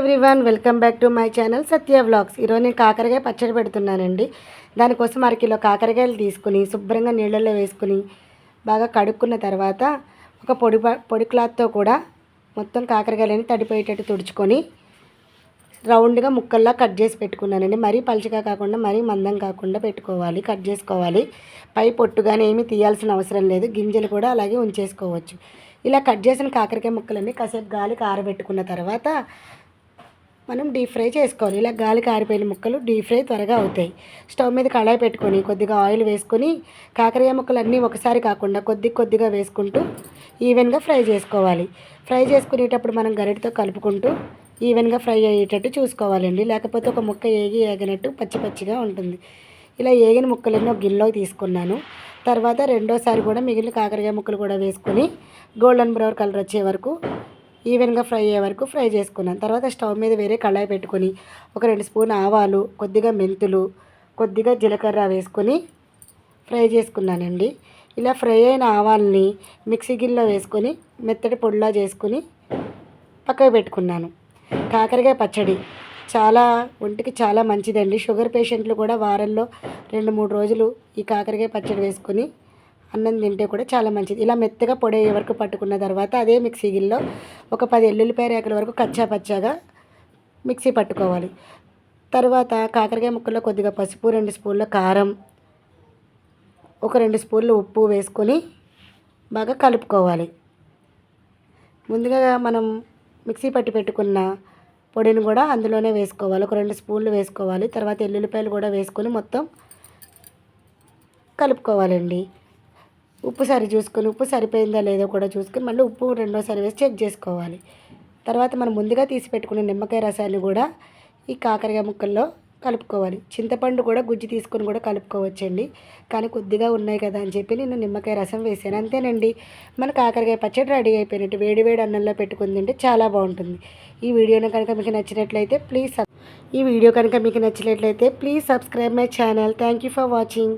Everyone, welcome back to my channel Satya vlogs. ఈరోజు నేను కాకరకాయ పచ్చడి పెడుతున్నానండి. దానికోసం అరకిలో కాకరకాయలు తీసుకుని శుభ్రంగా నీళ్ళల్లో వేసుకుని బాగా కడుక్కున్న తర్వాత ఒక పొడి క్లాత్తో కూడా మొత్తం కాకరకాయలని తడిపోయేటట్టు తుడుచుకొని రౌండ్గా ముక్కల్లా కట్ చేసి పెట్టుకున్నానండి. మరీ పలుచగా కాకుండా మరీ మందం కాకుండా పెట్టుకోవాలి, కట్ చేసుకోవాలి. పై పొట్టుగానే ఏమీ తీయాల్సిన అవసరం లేదు, గింజలు కూడా అలాగే ఉంచేసుకోవచ్చు. ఇలా కట్ చేసిన కాకరకాయ ముక్కలన్నీ కాసేపు గాలికి ఆరబెట్టుకున్న తర్వాత మనం డీప్ ఫ్రై చేసుకోవాలి. ఇలా గాలికి ఆరిపోయిన ముక్కలు డీప్ ఫ్రై త్వరగా అవుతాయి. స్టవ్ మీద కళాయి పెట్టుకొని కొద్దిగా ఆయిల్ వేసుకొని కాకరకాయ ముక్కలు అన్నీ ఒకసారి కాకుండా కొద్దిగా వేసుకుంటూ ఈవెన్గా ఫ్రై చేసుకోవాలి. ఫ్రై చేసుకునేటప్పుడు మనం గరిటెతో కలుపుకుంటూ ఈవెన్గా ఫ్రై అయ్యేటట్టు చూసుకోవాలండి. లేకపోతే ఒక ముక్క ఏగినట్టు పచ్చిగా ఉంటుంది. ఇలా ఏగిన ముక్కలన్నీ ఒక గిన్నెలోకి తీసుకున్నాను. తర్వాత రెండోసారి కూడా మిగిలిన కాకరకాయ ముక్కలు కూడా వేసుకొని గోల్డెన్ బ్రౌన్ కలర్ వచ్చే వరకు ఈవెన్గా ఫ్రై అయ్యే వరకు ఫ్రై చేసుకున్నాను. తర్వాత స్టవ్ మీద వేరే కళాయి పెట్టుకొని ఒక 2 స్పూన్ ఆవాలు, కొద్దిగా మెంతులు, కొద్దిగా జీలకర్ర వేసుకొని ఫ్రై చేసుకున్నానండి. ఇలా ఫ్రై అయిన ఆవాల్ని మిక్సీ గిన్నెలో వేసుకొని మెత్తటి పొడిలా చేసుకొని పక్కకు పెట్టుకున్నాను. కాకరకాయ పచ్చడి ఒంటికి చాలా మంచిదండి. షుగర్ పేషెంట్లు కూడా వారంలో 2-3 రోజులు ఈ కాకరకాయ పచ్చడి వేసుకొని అన్నం తింటే కూడా చాలా మంచిది. ఇలా మెత్తగా పొడి అయ్యే వరకు పట్టుకున్న తర్వాత అదే మిక్సీ గిన్నెలో ఒక 10 ఎల్లుల్లిపాయ రేకుల వరకు కచ్చాపచ్చాగా మిక్సీ పట్టుకోవాలి. తర్వాత కాకరకాయ ముక్కల్లో కొద్దిగా పసుపు, 2 స్పూన్ల కారం, ఒక 2 స్పూన్లు ఉప్పు వేసుకొని బాగా కలుపుకోవాలి. ముందుగా మనం మిక్సీ పట్టి పెట్టుకున్న పొడిని కూడా అందులోనే వేసుకోవాలి. ఒక 2 స్పూన్లు వేసుకోవాలి. తర్వాత ఎల్లుల్లిపాయలు కూడా వేసుకొని మొత్తం కలుపుకోవాలండి. ఉప్పు చూసుకొని ఉప్పు సరిపోయిందా లేదో కూడా చూసుకొని మళ్ళీ ఉప్పు రెండోసారి వేసి చెక్ చేసుకోవాలి. తర్వాత మనం ముందుగా తీసి పెట్టుకున్న నిమ్మకాయ రసాన్ని కూడా ఈ కాకరకాయ ముక్కల్లో కలుపుకోవాలి. చింతపండు కూడా గుజ్జు తీసుకొని కూడా కలుపుకోవచ్చండి. కానీ కొద్దిగా ఉన్నాయి కదా అని చెప్పి నేను నిమ్మకాయ రసం వేసాను. అంతేనండి, మన కాకరకాయ పచ్చడి రెడీ అయిపోయినట్టు. వేడి అన్నంలో పెట్టుకుని తింటే చాలా బాగుంటుంది. ఈ వీడియో కనుక మీకు నచ్చినట్లయితే please subscribe my channel. Thank you for watching.